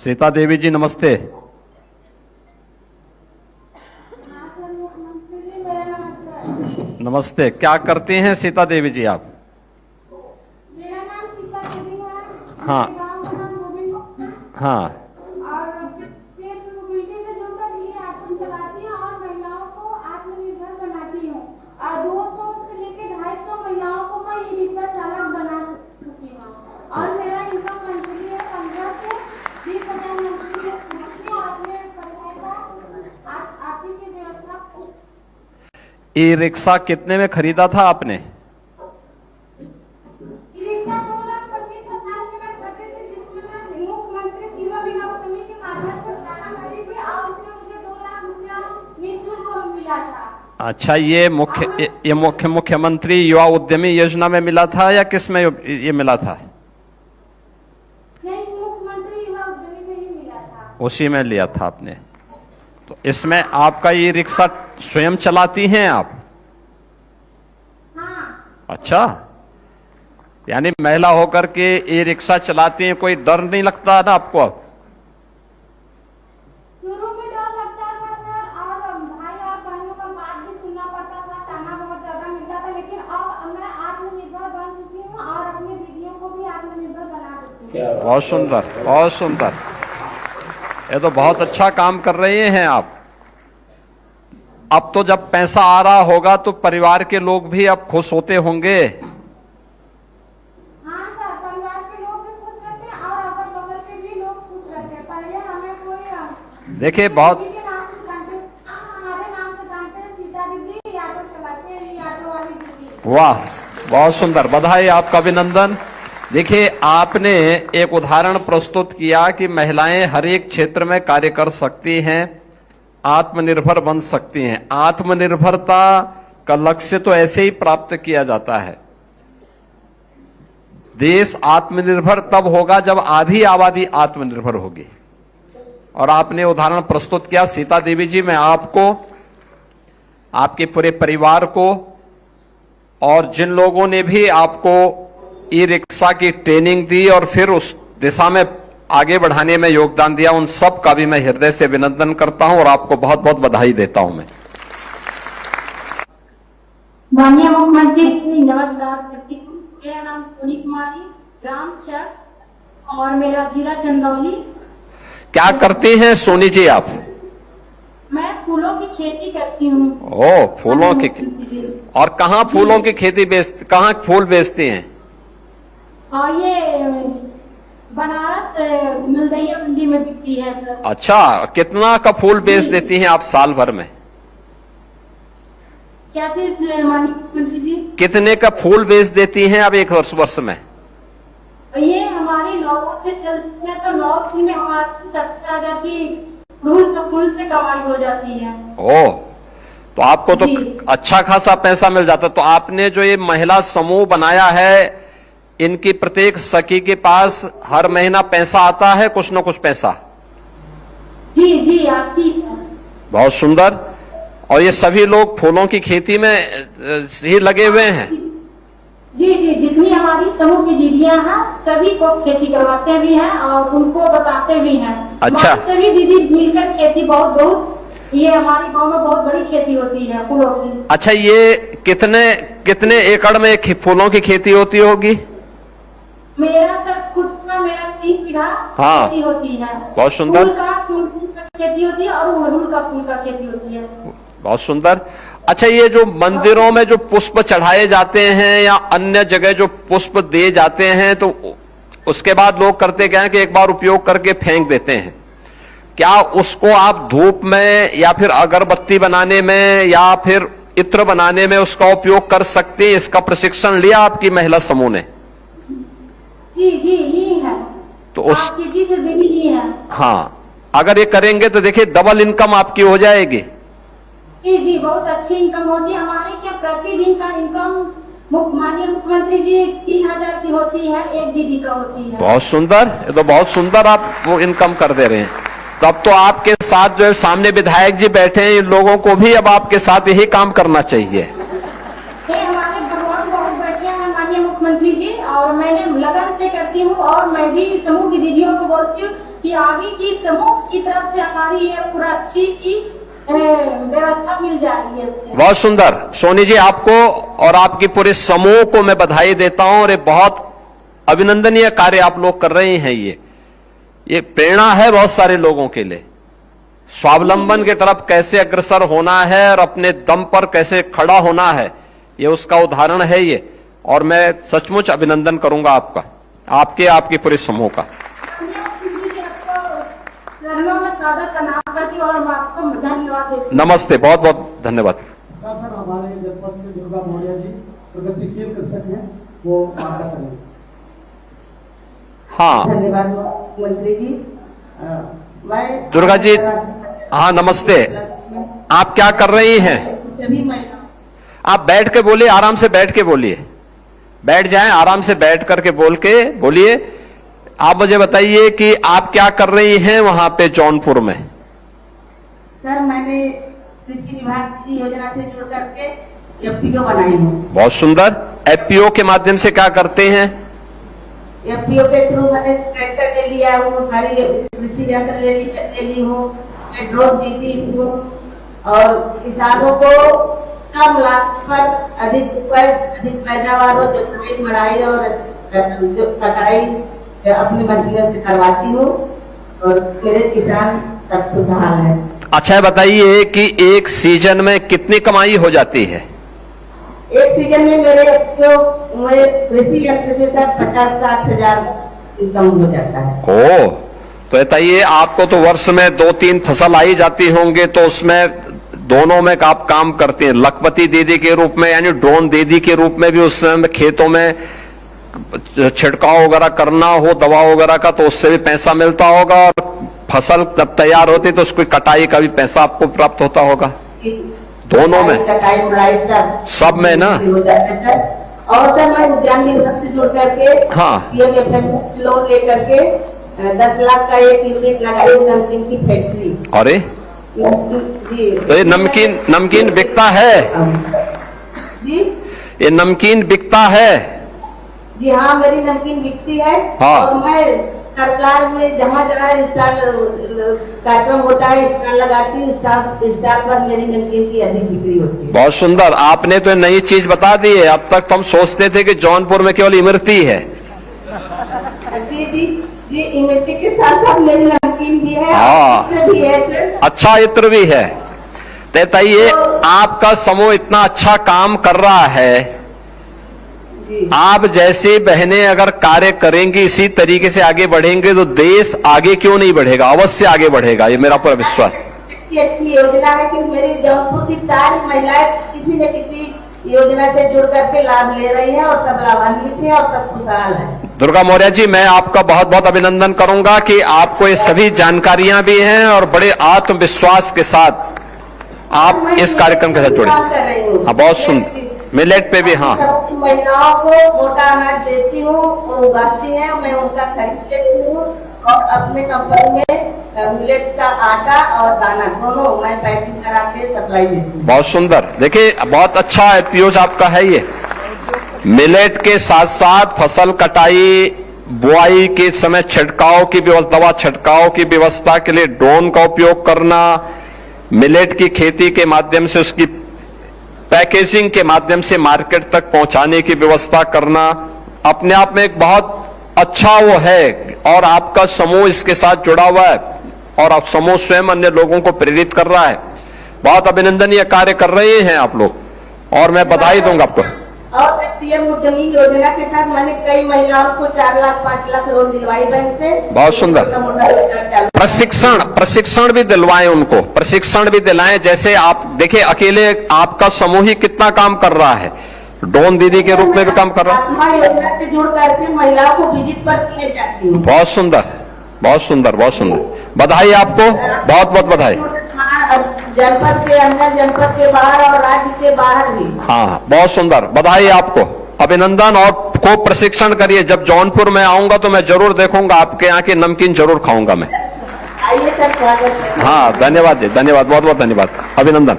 सीता देवी जी नमस्ते। नमस्ते, क्या करती हैं सीता देवी जी आप? मेरा नाम सीता देवी है। हाँ। मेरे गांव का नाम गोविंद। हाँ। और सेल्फ मोबिलिटी से जुड़कर ये आश्रम चलाती हूँ और महिलाओं को आत्मनिर्भर बनाती हूँ। 200 से लेकर 250 महिलाओं को मैं ये रिक्शा चालक बना चुकी हूँ। और मेरा इनकम मंथली है 15 से 20,000 मंथली है। अपने परिवार का आर्थिक व्यवस्था। ई रिक्शा कितने में खरीदा था आपने? रिक्शा 2,25,000 में मैं खरीदी थी, जिसमें मैं मुख्यमंत्री सेवा बीमा योजना के माध्यम से प्रारंभ भरी थी और उसमें मुझे 2 लाख रुपया निःशुल्क मिला था। अच्छा, ये मुख्यमंत्री युवा उद्यमी योजना में मिला था या किस में ये मिला था? नहीं, मुख्यमंत्री युवा उद्यमी में ही मिला था। उसी में लिया था आपने। तो इसमें आपका ये रिक्शा स्वयं चलाती हैं आप? हाँ। अच्छा, यानी महिला होकर के ये रिक्शा चलाती हैं, कोई डर नहीं लगता ना आपको? अब शुरू में डर लगता था सर, और भाई और बहनों का बात भी सुनना पड़ता था, ताना बहुत ज्यादा मिलता था, लेकिन अब मैं आत्मनिर्भर बन चुकी हूँ और अपनी दीदियों को भी आत्मनिर्भर बना देती हूँ। बहुत सुंदर, बहुत सुंदर। ये तो बहुत अच्छा काम कर रहे हैं आप। अब तो जब पैसा आ रहा होगा तो परिवार के लोग भी अब खुश होते होंगे। हाँ सर, परिवार के लोग भी खुश रहते हैं और अगल बगल के भी लोग खुश रहते हैं। पहले हमें कोई देखिए, बहुत दीदी के नाम से जानते, हमारे नाम से जानते हैं, सीता दीदी, ये ऑटो चलाते हैं, ये ऑटो वाली दीदी। वाह, बहुत सुंदर, बधाई, आपका अभिनंदन। देखिए, आपने एक उदाहरण प्रस्तुत किया कि महिलाएं हर एक क्षेत्र में कार्य कर सकती हैं, आत्मनिर्भर बन सकती हैं। आत्मनिर्भरता का लक्ष्य तो ऐसे ही प्राप्त किया जाता है। देश आत्मनिर्भर तब होगा जब आधी आबादी आत्मनिर्भर होगी। और आपने उदाहरण प्रस्तुत किया। सीता देवी जी, मैं आपको, आपके पूरे परिवार को और जिन लोगों ने भी आपको ई रिक्शा की ट्रेनिंग दी और फिर उस दिशा में आगे बढ़ाने में योगदान दिया, उन सब का भी मैं हृदय से अभिनंदन करता हूं और आपको बहुत बहुत बधाई देता हूं। मैं माननीय मुख्यमंत्री नमस्कार करती हूँ। मेरा नाम सोनी कुमारी, ग्राम चक और मेरा जिला चंदौली। क्या करती हैं सोनी जी आप? मैं फूलों की खेती करती हूँ। ओ, फूलों की। और कहाँ फूलों की खेती कहाँ फूल बेचती हैं? और ये बनारस मिलदैया मंडी में बिकती है सर। अच्छा, कितना का फूल बेच देती हैं आप साल भर में? क्या चीज माननीय मुख्यमंत्री जी? कितने का फूल बेच देती हैं आप एक वर्ष में? ये हमारी नौकरी से चलती है, तो नौकरी में हमारी 70,000 की फूल से कमाई हो जाती है। ओ, तो आपको तो अच्छा खासा पैसा मिल जाता। तो आपने जो ये महिला समूह बनाया है, इनकी प्रत्येक सखी के पास हर महीना पैसा आता है, कुछ न कुछ पैसा? जी जी, आती है। बहुत सुंदर। और ये सभी लोग फूलों की खेती में ही लगे हुए हैं? जी जी, जितनी हमारी समूह की दीदियां हैं सभी को खेती करवाते भी हैं और उनको बताते भी हैं। अच्छा। सभी दीदी मिलकर खेती बहुत ये हमारे गांव में बहुत बड़ी खेती होती है फूलों की। अच्छा, ये कितने एकड़ में फूलों की खेती होती होगी? मेरा सर खुद का 3 बीघा हाँ, खेती होती है। बहुत सुंदर। फूल का खेती होती है और अड़हुल का फूल का खेती होती है। बहुत सुंदर। अच्छा, ये जो मंदिरों में जो पुष्प चढ़ाए जाते हैं या अन्य जगह जो पुष्प दिए जाते हैं, तो उसके बाद लोग करते क्या है कि एक बार उपयोग करके फेंक देते हैं। क्या उसको आप धूप में या फिर अगरबत्ती बनाने में या फिर इत्र बनाने में उसका उपयोग कर सकते हैं? इसका प्रशिक्षण लिया आपकी महिला समूह ने? जी जी, ये है। तो उस सिटी से भी ये है। हाँ, अगर ये करेंगे तो देखिए डबल इनकम आपकी हो जाएगी। जी जी, बहुत अच्छी इनकम होती है हमारी। क्या प्रतिदिन का इनकम माननीय मुख्यमंत्री जी 3,000 की होती है, एक दीदी का होती है। बहुत सुंदर, ये तो बहुत सुंदर आप वो इनकम कर दे रहे हैं। तब तो आपके साथ जो है सामने विधायक जी बैठे हैं, इन लोगों को भी अब आपके साथ यही काम करना चाहिए। हमारे भगवान बहुत बढ़िया है माननीय मुख्यमंत्री जी, और मैंने लगन से करती हूँ और मैं भी समूह की दीदियों को बोलती हूँ कि आगे की समूह की तरफ से हमारी ये पूरा अच्छी की व्यवस्था मिल जाएगी इससे। बहुत सुंदर। सोनी जी, आपको और आपकी पूरे समूह को मैं बधाई देता हूं और ये बहुत अभिनंदनीय कार्य आप लोग कर रहे हैं। ये प्रेरणा है बहुत सारे लोगों के लिए। स्वावलंबन की तरफ कैसे अग्रसर होना है और अपने दम पर कैसे खड़ा होना है, ये उसका उदाहरण है ये। और मैं सचमुच अभिनंदन करूंगा आपका, आपके पूरे समूह का। नमस्ते, बहुत बहुत धन्यवाद। सर, हमारे जनपद से दुर्गा मौर्य जी प्रगतिशील कृषक हैं, वो मांगा करेंगे। हाँ, धन्यवाद मंत्री जी। मैं दुर्गा जी, हाँ नमस्ते। आप क्या कर रही हैं? सभी महिला आप बैठ के बोलिए, आराम से बैठ के बोलिए। बैठ जाएं, आराम से बैठ करके बोलिए। आप मुझे बताइए कि आप क्या कर रही हैं वहां पे जौनपुर में? सर, मैंने कृषि विभाग की योजना से जुड़ करके एफपीओ बनाई हूँ। बहुत सुंदर। एफपीओ के माध्यम से क्या करते हैं? एफपीओ के थ्रू मैंने ट्रैक्टर ले लिया हूँ, सारी कृषि यंत्र ले ली हूँ, मैं ड्रोन दी थी हूँ और किसानों को कम लागत पर अधिक पैदावार हो, जोताई मड़ाई और जो कटाई अपनी मशीनों से करवाती हूँ और मेरे किसान सब खुशहाल है। अच्छा, बताइए कि एक सीजन में कितनी कमाई हो जाती है? एक सीजन में मेरे कृषि यंत्र से सर 50-60 हजार इनकम हो जाता है। ओ, तो बताइए, आपको तो वर्ष में 2-3 फसल आई जाती होंगे, तो उसमें दोनों में आप काम करते हैं, लखपति दीदी के रूप में यानी ड्रोन दीदी के रूप में भी उस समय खेतों में छिड़काव वगैरह करना हो दवा वगैरह का, तो उससे भी पैसा मिलता होगा, और फसल जब तैयार होती तो उसकी कटाई का भी पैसा आपको प्राप्त होता होगा। दोनों में, कटाई उड़ाई सब में ना। हो जाता है सर। और सर, मैं उद्यान विभाग से जुड़ करके लोन लेकर के 10 लाख का एक यूनिट लगाई नमकीन की फैक्ट्री। अरे जी, तो ये नमकीन बिकता है? जी, ये नमकीन बिकता है? जी हाँ, मेरी नमकीन बिकती है। हाँ। और मैं सरकार में जहाँ स्टॉल कार्यक्रम होता है स्टॉल लगाती हूँ, स्टॉल पर मेरी नमकीन की अधिक बिक्री होती है। बहुत सुंदर। आपने तो नई चीज बता दी है। अब तक तो हम सोचते थे कि जौनपुर में केवल इमरती है। जी, इमरती के साथ साथ मेरी नमकीन भी है। हाँ, इत्र भी है सर। अच्छा, इत्र भी है। बताइए, आपका समूह इतना अच्छा काम कर रहा है, आप जैसी बहनें अगर कार्य करेंगी, इसी तरीके से आगे बढ़ेंगे, तो देश आगे क्यों नहीं बढ़ेगा? अवश्य आगे बढ़ेगा, ये मेरा पूरा विश्वास। अच्छी योजना है कि मेरी जौनपुर की सारी महिलाएं किसी न किसी योजना से जुड़ करके लाभ ले रही हैं और सब लाभान्वित हैं और सब खुशहाल हैं। दुर्गा मौर्य जी, मैं आपका बहुत बहुत अभिनंदन करूंगा कि आपको ये सभी जानकारियां भी हैं और बड़े आत्मविश्वास के साथ आप इस कार्यक्रम के साथ जुड़े। हाँ, बहुत सुंदर। मिलेट पे भी, हाँ, महिलाओं को मोटा अनाज देती हूँ, वो उगाती है, मैं उनका खरीद लेती हूँ और अपने कंपनी में मिलेट का आटा और दाना दोनों मैं पैकिंग करा के सप्लाई देती हूँ। बहुत सुंदर। देखिए, बहुत अच्छा एपीओज आपका है ये। मिलेट के साथ साथ फसल कटाई बुआई के समय छिड़काव की व्यवस्था, दवा छिड़काव की व्यवस्था के लिए ड्रोन का उपयोग करना, मिलेट की खेती के माध्यम से उसकी पैकेजिंग के माध्यम से मार्केट तक पहुंचाने की व्यवस्था करना, अपने आप में एक बहुत अच्छा वो है। और आपका समूह इसके साथ जुड़ा हुआ है और आप समूह स्वयं अन्य लोगों को प्रेरित कर रहा है। बहुत अभिनंदनीय कार्य कर रहे हैं आप लोग, और मैं बधाई दूंगा आपको। और सीएम उद्यमी योजना के तहत मैंने कई महिलाओं को 4 लाख 5 लाख लोन दिलवाई बैंक से। बहुत सुंदर। प्रशिक्षण भी दिलवाएं, उनको प्रशिक्षण भी दिलाएं। जैसे आप देखिए, अकेले आपका समूह ही कितना काम कर रहा है, ड्रोन दीदी के रूप में भी काम कर रहा है। योजना से जुड़ करके महिलाओं को विजिट पर किए जाती हूँ। बहुत सुंदर, बहुत सुंदर, बहुत सुंदर। बधाई आपको, बहुत बहुत बधाई। जनपद के अंदर, जनपद के बाहर और राज्य के बाहर भी। हाँ, बहुत सुंदर। बधाई आपको, अभिनंदन। और खूब प्रशिक्षण करिए। जब जौनपुर में आऊंगा तो मैं जरूर देखूंगा, आपके यहाँ की नमकीन जरूर खाऊंगा मैं। आइए सर, स्वागत है। हाँ, धन्यवाद जी, धन्यवाद, बहुत बहुत धन्यवाद, अभिनंदन।